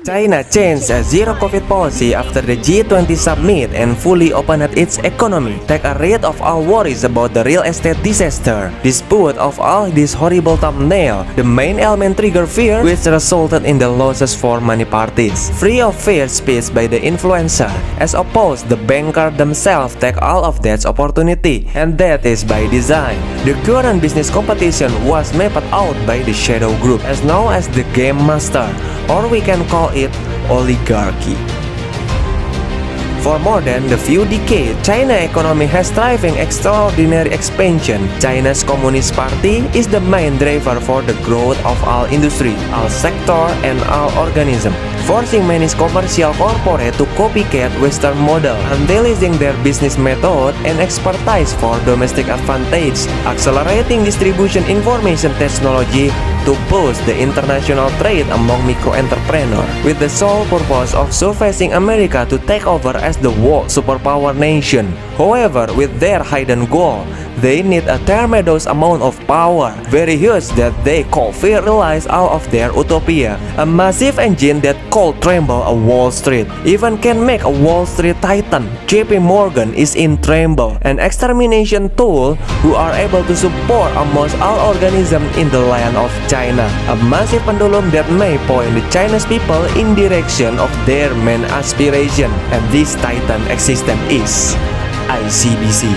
China changed a zero-COVID policy after the G20 summit and fully opened its economy. Take a read of all worries about the real estate disaster. Dispute of all this horrible thumbnail, the main element trigger fear, which resulted in the losses for many parties. Free of fear speech by the influencer, as opposed the banker themselves take all of that opportunity, and that is by design. The current business competition was mapped out by the shadow group, as known as the Game Master, or we can call it oligarchy. For more than a few decades, China's economy has thriving extraordinary expansion. China's Communist Party is the main driver for the growth of all industry, all sector, and all organism, forcing many commercial corporate to copycat Western model, utilizing their business method and expertise for domestic advantage, accelerating distribution information technology to boost the international trade among micro-entrepreneurs, with the sole purpose of surpassing America to take over as the world superpower nation. However, with their hidden goal, they need a tremendous amount of power, very huge that they could realize out of their utopia, a massive engine that could tremble a Wall Street, even can make a Wall Street titan. JP Morgan is in tremble, an extermination tool who are able to support almost all organisms in the land of China, a massive pendulum that may point the Chinese people in direction of their main aspiration, and this titan existence is ICBC.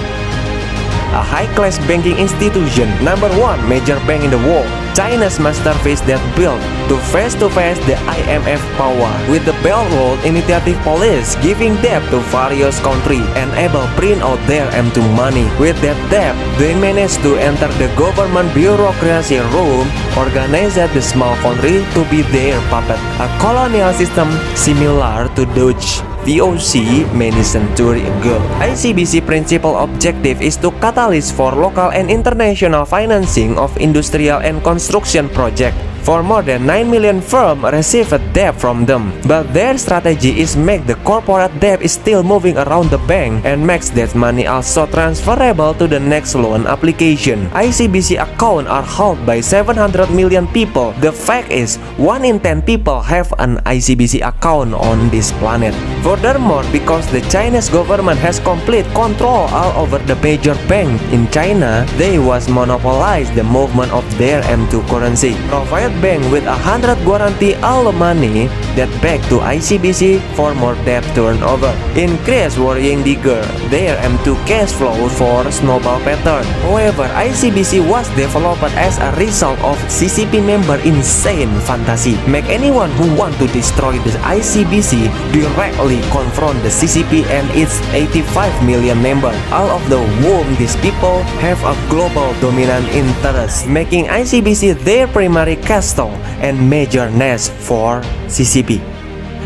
A high-class banking institution, number one major bank in the world, China's masterpiece that built to face the IMF power, with the Belt Road Initiative policy giving debt to various countries and able print out their M2 money. With that debt, they managed to enter the government bureaucracy room, organized the small country to be their puppet, a colonial system similar to Dutch VOC many centuries ago. ICBC principal objective is to catalyst for local and international financing of industrial and construction projects. For more than 9 million firms receive a debt from them, but their strategy is make the corporate debt is still moving around the bank and makes that money also transferable to the next loan application. ICBC accounts are held by 700 million people. The fact is, 1 in 10 people have an ICBC account on this planet. Furthermore, because the Chinese government has complete control all over the major bank in China, they was monopolize the movement of their M2 currency. Provide bank with 100 guarantee all the money that back to ICBC for more debt turnover. Increase worrying bigger their M2 cash flow for snowball pattern. However, ICBC was developed as a result of CCP member insane fantasy. Make anyone who want to destroy the ICBC directly confront the CCP and its 85 million members, all of the whom these people have a global dominant interest, making ICBC their primary castle and major nest for CCP,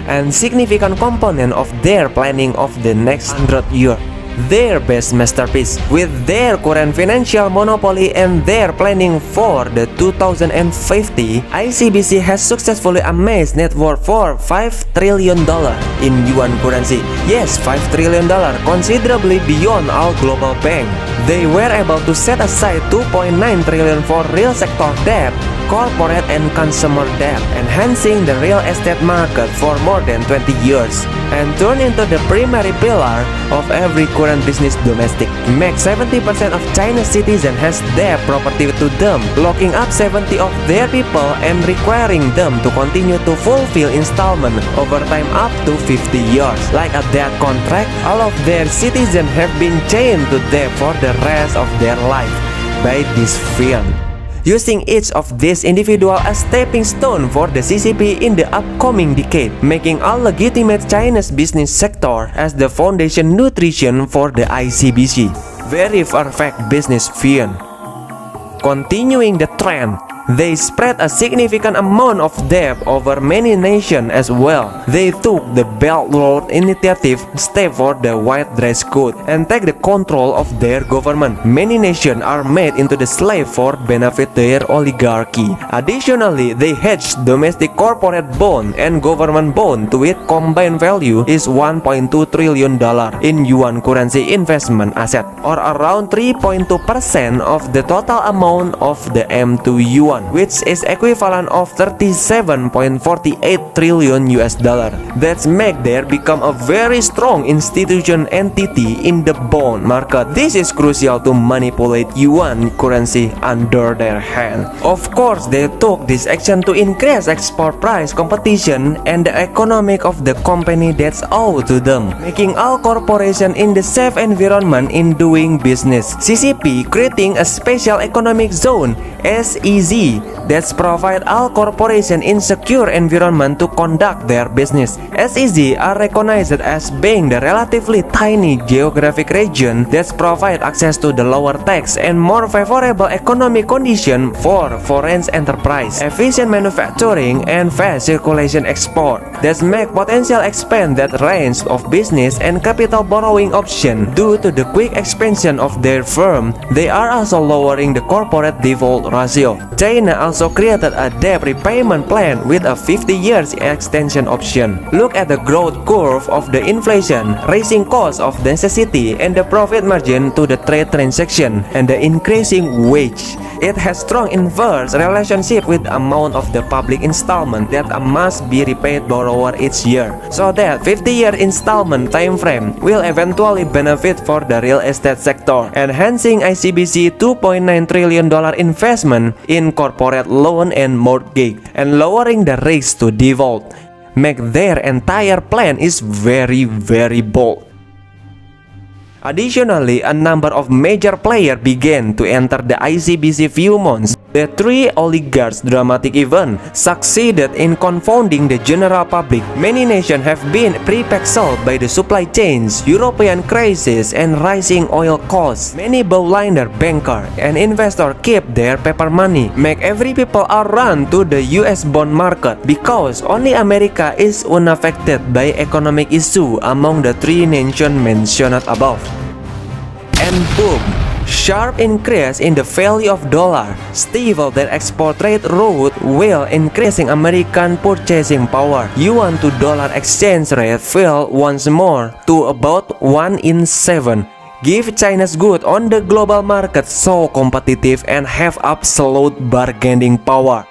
and significant component of their planning of the next 100 years. Their best masterpiece, with their current financial monopoly and their planning for the 2050, ICBC has successfully amassed net worth for $5 trillion in yuan currency. Yes, $5 trillion, considerably beyond all global banks. They were able to set aside 2.9 trillion for real sector debt, corporate and consumer debt, enhancing the real estate market for more than 20 years, and turn into the primary pillar of every current business domestic. Make 70% of China's citizens has their property to them, locking up 70 of their people and requiring them to continue to fulfill installment over time up to 50 years. Like a debt contract, all of their citizens have been chained to debt for the rest of their life by this firm, using each of these individuals as stepping stone for the CCP in the upcoming decade, making all legitimate Chinese business sector as the foundation nutrition for the ICBC. Very perfect business firm. Continuing the trend, they spread a significant amount of debt over many nations as well. They took the Belt Road Initiative step for the white dress code and take the control of their government. Many nations are made into the slave for benefit their oligarchy. Additionally, they hedge domestic corporate bond and government bond to its combined value is $1.2 trillion in yuan currency investment asset, or around 3.2% of the total amount of the M2 yuan yuan, which is equivalent of 37.48 trillion US dollar. That's make there become a very strong institution entity in the bond market. This is crucial to manipulate yuan currency under their hand. Of course, they took this action to increase export price competition and the economic of the company that's owed to them, making all corporations in the safe environment in doing business. CCP creating a special economic zone (SEZ) that's provide all corporations in secure environment to conduct their business. SEZ are recognized as being the relatively tiny geographic region that provide access to the lower tax and more favorable economic condition for foreign enterprise, efficient manufacturing, and fast circulation export. That make potential expand that range of business and capital borrowing option. Due to the quick expansion of their firm, they are also lowering the corporate default ratio. China also created a debt repayment plan with a 50 years extension option. Look at the growth curve of the inflation, raising cost of necessity, and the profit margin to the trade transaction, and the increasing wage. It has strong inverse relationship with the amount of the public installment that must be repaid borrower each year. So that 50-year installment time frame will eventually benefit for the real estate sector, enhancing ICBC $2.9 trillion investment in corporate loan and mortgage, and lowering the risk to default. Make their entire plan is very bold. Additionally, a number of major players began to enter the ICBC few months. The three oligarchs' dramatic event succeeded in confounding the general public. Many nations have been perplexed by the supply chains, European crisis, and rising oil costs. Many bowliner bankers and investors keep their paper money, make every people are run to the US bond market because only America is unaffected by economic issue among the three nations mentioned above. And boom! Sharp increase in the value of dollar stifled their export trade route while increasing American purchasing power. Yuan to dollar exchange rate fell once more to about 1 in 7. Give China's goods on the global market so competitive and have absolute bargaining power.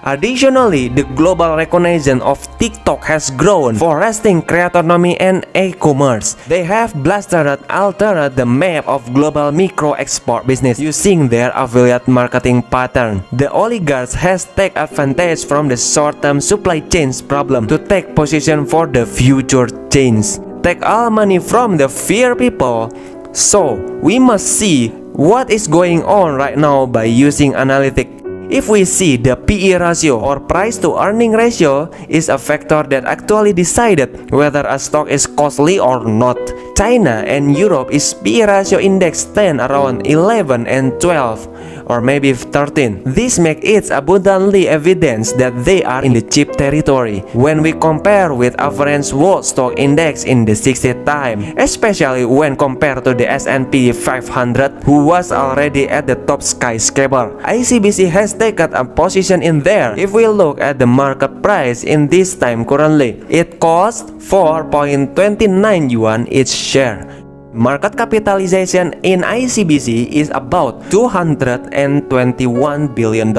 Additionally, the global recognition of TikTok has grown, foresting creatonomy and e-commerce. They have blasted altered the map of global micro-export business using their affiliate marketing pattern. The oligarchs has taken advantage from the short-term supply chains problem to take position for the future chains. Take all money from the fear people. So, we must see what is going on right now by using analytics. If we see the PE ratio or price to earning ratio is a factor that actually decided whether a stock is costly or not. China and Europe is PE ratio index stand around 11 and 12 or maybe 13. This makes it abundantly evidence that they are in the cheap territory when we compare with average world stock index in the 60th time, especially when compared to the S&P 500 who was already at the top skyscraper. ICBC has taken a position in there. If we look at the market price in this time currently, it costs 4.29 yuan each share. Market capitalization in ICBC is about $221 billion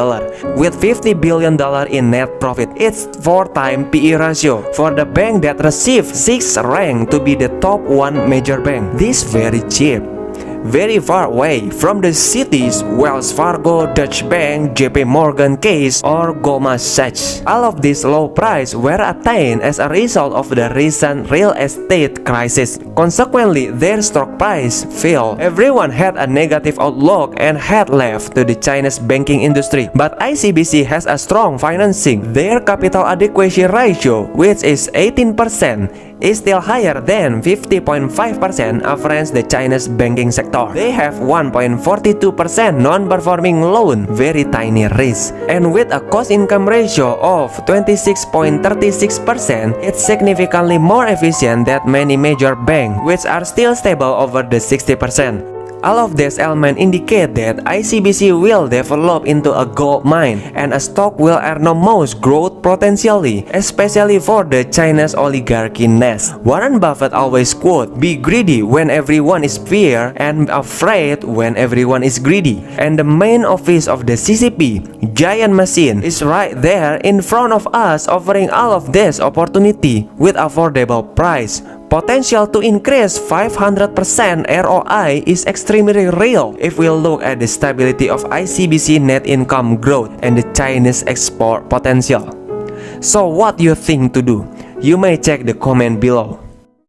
with $50 billion in net profit. It's 4-time PE ratio for the bank that received 6th rank to be the top 1 major bank. This very cheap. Very far away from the cities Wells Fargo, Deutsche Bank, JP Morgan Chase, or Goldman Sachs. All of these low prices were attained as a result of the recent real estate crisis. Consequently, their stock price fell. Everyone had a negative outlook and had left to the Chinese banking industry. But ICBC has a strong financing. Their capital adequacy ratio, which is 18%, is still higher than 50.5% average the Chinese banking sector. They have 1.42% non-performing loan, very tiny risk. And with a cost-income ratio of 26.36%, it's significantly more efficient than many major banks, which are still stable over the 60%. All of these elements indicate that ICBC will develop into a gold mine, and a stock will enormous growth potentially, especially for the Chinese oligarchy nest. Warren Buffett always quote, "Be greedy when everyone is fear and afraid when everyone is greedy." And the main office of the CCP, giant machine, is right there in front of us, offering all of this opportunity with affordable price. Potential to increase 500% ROI is extremely real if we look at the stability of ICBC net income growth and the Chinese export potential. So what do you think to do? You may check the comment below.